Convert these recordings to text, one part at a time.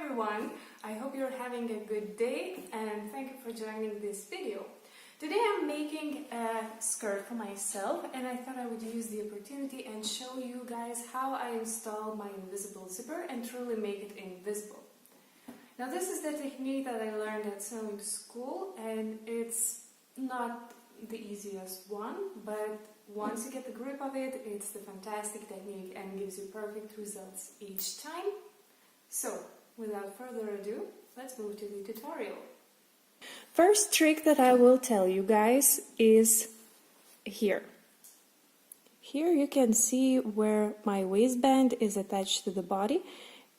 everyone, I hope you're having a good day and thank you for joining this video. Today I'm making a skirt for myself and I thought I would use the opportunity and show you guys how I install my invisible zipper and truly make it invisible. Now this is the technique that I learned at sewing school and it's not the easiest one, but once you get the grip of it, it's the fantastic technique and gives you perfect results each time. So, without further ado, let's move to the tutorial. First trick that I will tell you guys is here. Here you can see where my waistband is attached to the body,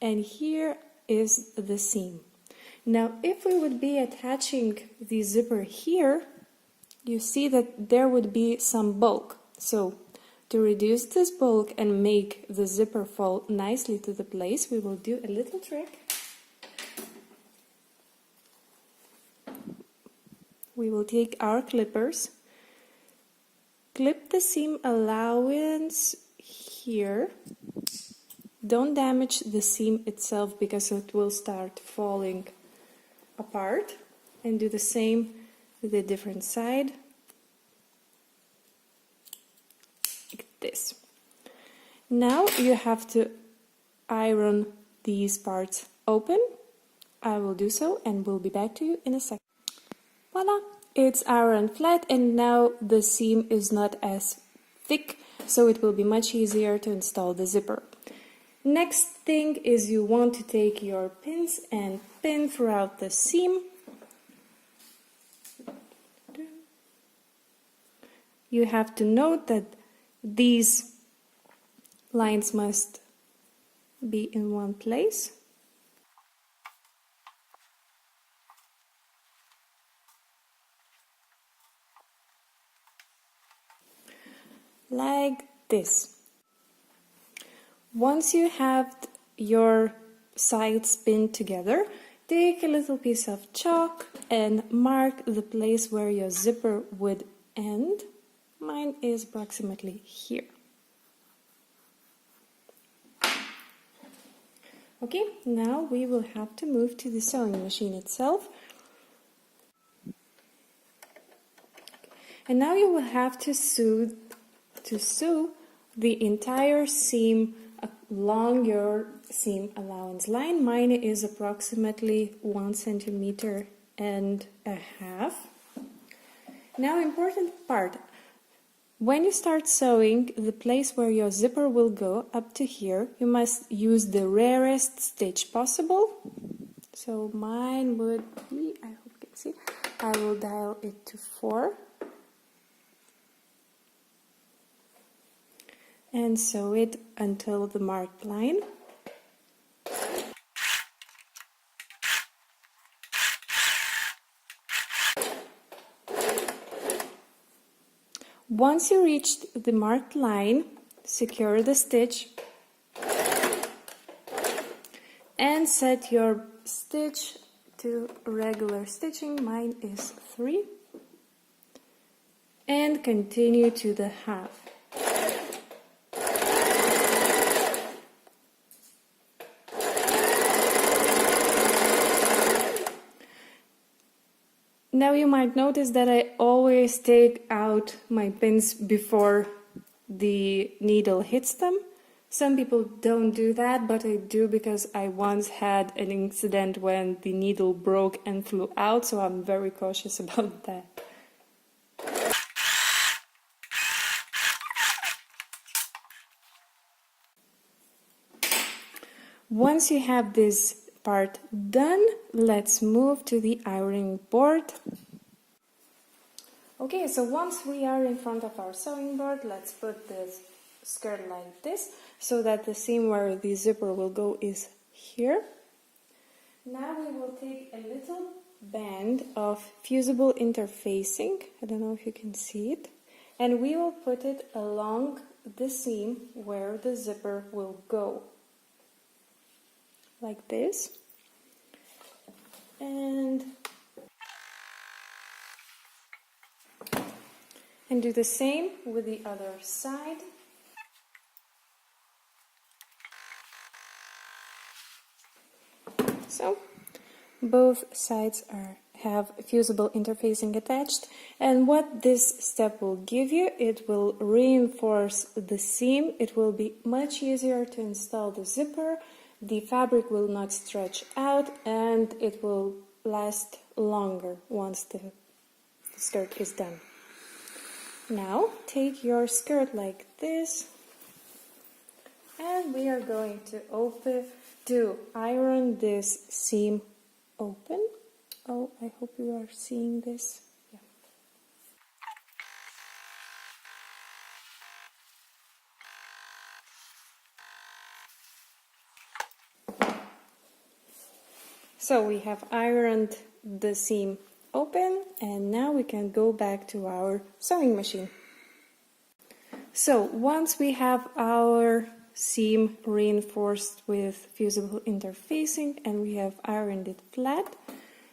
and here is the seam. Now, if we would be attaching the zipper here, you see that there would be some bulk. So, to reduce this bulk and make the zipper fall nicely to the place, we will do a little trick. We will take our clippers, clip the seam allowance here. Don't damage the seam itself because it will start falling apart, and do the same with a different side, like this. Now you have to iron these parts open. I will do so and we'll be back to you in a second. Voila! It's ironed flat and now the seam is not as thick, so it will be much easier to install the zipper. Next thing is you want to take your pins and pin throughout the seam. You have to note that these lines must be in one place. Like this. Once you have your sides pinned together, take a little piece of chalk and mark the place where your zipper would end. Mine is approximately here. Okay, now we will have to move to the sewing machine itself. And now you will have to sew the entire seam along your seam allowance line. Mine is approximately 1.5 centimeters. Now, important part. When you start sewing the place where your zipper will go up to here, you must use the rarest stitch possible. So mine would be, I hope you can see, I will dial it to 4. And sew it until the marked line. Once you reach the marked line, secure the stitch and set your stitch to regular stitching. Mine is 3. And continue to the half. Now you might notice that I always take out my pins before the needle hits them. Some people don't do that, but I do because I once had an incident when the needle broke and flew out, so I'm very cautious about that. Once you have this part done, let's move to the ironing board. Okay, so once we are in front of our sewing board, let's put this skirt like this so that the seam where the zipper will go is here. Now we will take a little band of fusible interfacing, I don't know if you can see it, and we will put it along the seam where the zipper will go. Like this, and do the same with the other side. So both sides have fusible interfacing attached, and what this step will give you, it will reinforce the seam. It will be much easier to install the zipper. The fabric will not stretch out, and it will last longer once the skirt is done. Now take your skirt like this, and we are going to iron this seam open. Oh, I hope you are seeing this. Yeah. So we have ironed the seam open, and now we can go back to our sewing machine. So once we have our seam reinforced with fusible interfacing and we have ironed it flat,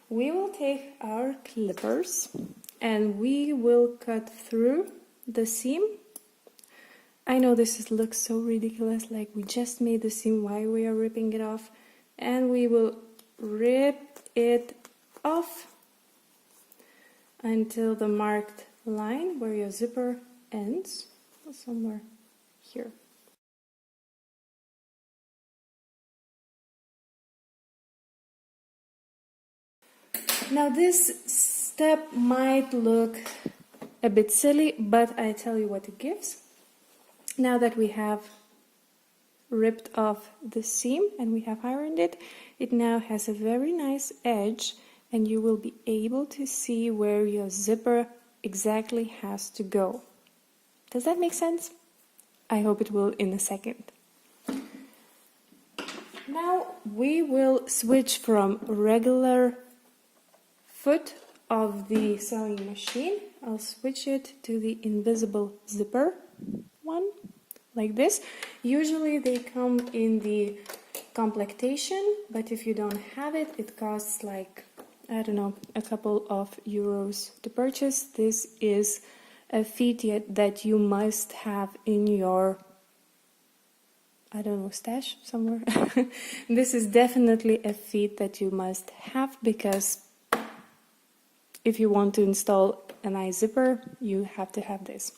we will take our clippers and we will cut through the seam. I know looks so ridiculous, like we just made the seam, why we are ripping it off, and we will rip it off until the marked line where your zipper ends, somewhere here. Now this step might look a bit silly, but I tell you what it gives. Now that we have ripped off the seam and we have ironed it, it now has a very nice edge, and you will be able to see where your zipper exactly has to go. Does that make sense? I hope it will in a second. Now we will switch from regular foot of the sewing machine. I'll switch it to the invisible zipper one, like this. Usually they come in the complectation, but if you don't have it, it costs like, I don't know, a couple of euros to purchase. This is a feat that you must have in your, I don't know, stash somewhere. This is definitely a feat that you must have, because if you want to install a nice zipper, you have to have this.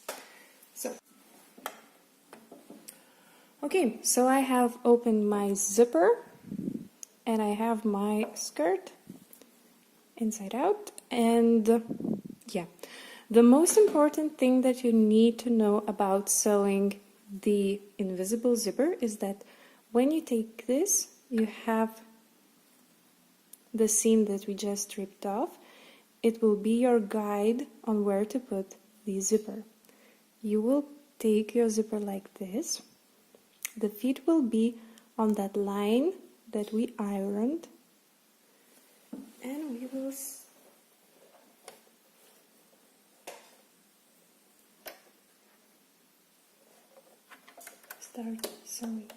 Okay, so I have opened my zipper and I have my skirt inside out, and yeah, the most important thing that you need to know about sewing the invisible zipper is that when you take this, you have the seam that we just ripped off. It will be your guide on where to put the zipper. You will take your zipper like this. The feet will be on that line that we ironed, and we will start sewing.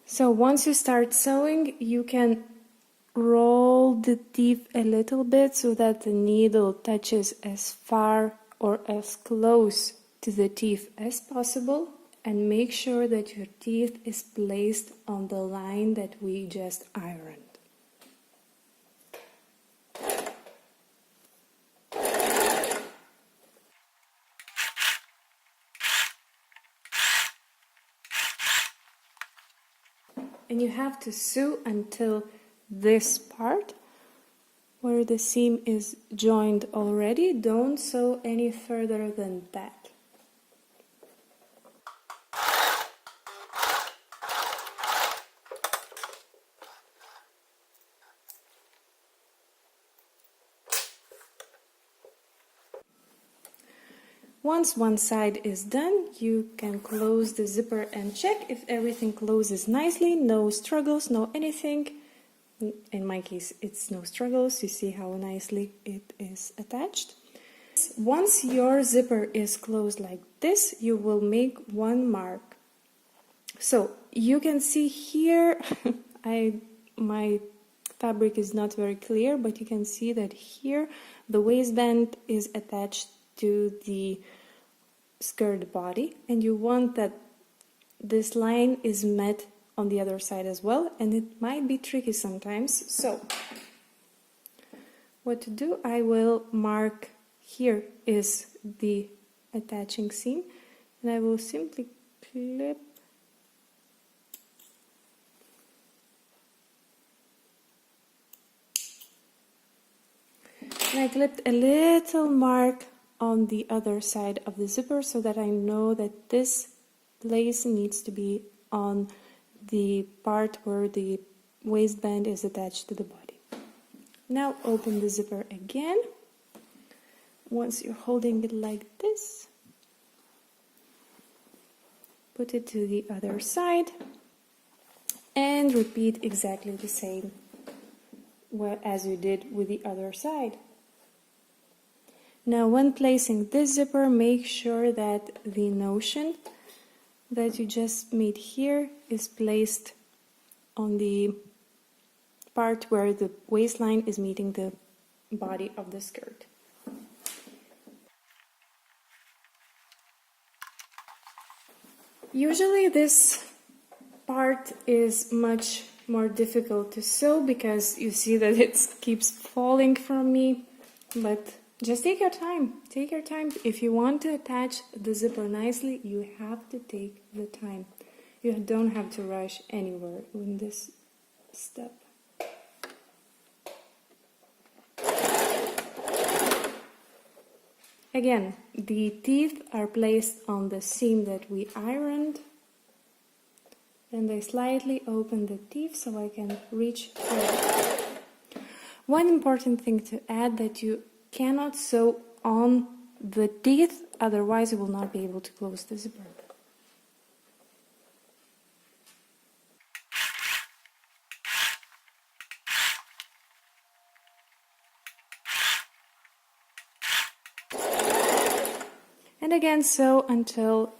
So once you start sewing, you can roll the teeth a little bit so that the needle touches as far or as close to the teeth as possible, and make sure that your teeth is placed on the line that we just ironed. And you have to sew until this part where the seam is joined already. Don't sew any further than that. Once one side is done, you can close the zipper and check if everything closes nicely, no struggles, no anything. In my case, it's no struggles. You see how nicely it is attached. Once your zipper is closed like this, you will make one mark. So you can see here, my fabric is not very clear, but you can see that here the waistband is attached to the skirt body, and you want that this line is met on the other side as well, and it might be tricky sometimes. So what to do, I will mark here is the attaching seam, and I will simply clip and I clipped a little mark on the other side of the zipper so that I know that this lace needs to be on the part where the waistband is attached to the body. Now open the zipper again. Once you're holding it like this, put it to the other side and repeat exactly the same as you did with the other side. Now when placing this zipper, make sure that the notion that you just made here is placed on the part where the waistline is meeting the body of the skirt. Usually this part is much more difficult to sew because you see that it keeps falling from me, but just take your time. Take your time. If you want to attach the zipper nicely, you have to take the time. You don't have to rush anywhere in this step. Again, the teeth are placed on the seam that we ironed, and I slightly open the teeth so I can reach through. One important thing to add, that you cannot sew on the teeth, otherwise you will not be able to close the zipper. And again, sew until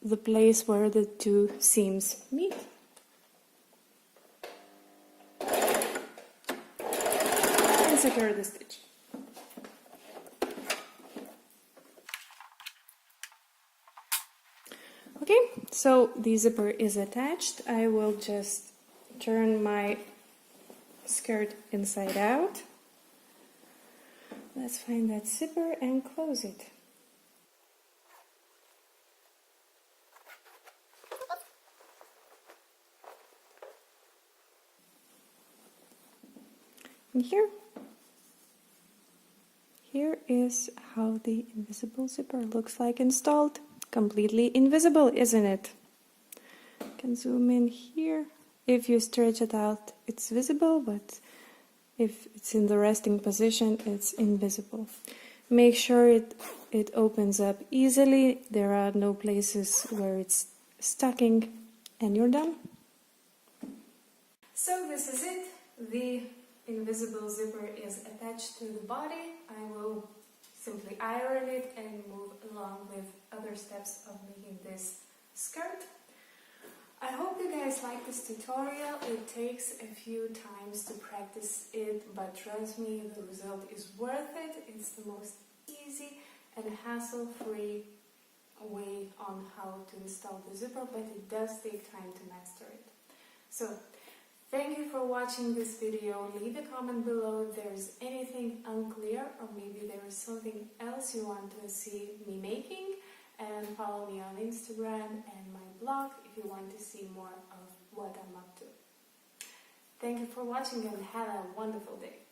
the place where the two seams meet. And secure the stitch. Okay, so the zipper is attached. I will just turn my skirt inside out. Let's find that zipper and close it. And here is how the invisible zipper looks like installed. Completely invisible, isn't it? You can zoom in here. If you stretch it out, it's visible, but if it's in the resting position, it's invisible. Make sure it opens up easily. There are no places where it's stucking, and you're done. So this is it. The invisible zipper is attached to the body. I will simply iron it and move along with other steps of making this skirt. I hope you guys like this tutorial. It takes a few times to practice it, but trust me, the result is worth it. It's the most easy and hassle-free way on how to install the zipper, but it does take time to master it. So, thank you for watching this video. Leave a comment below if there is anything unclear, or maybe there is something else you want to see me making, and follow me on Instagram and my blog if you want to see more of what I'm up to. Thank you for watching and have a wonderful day.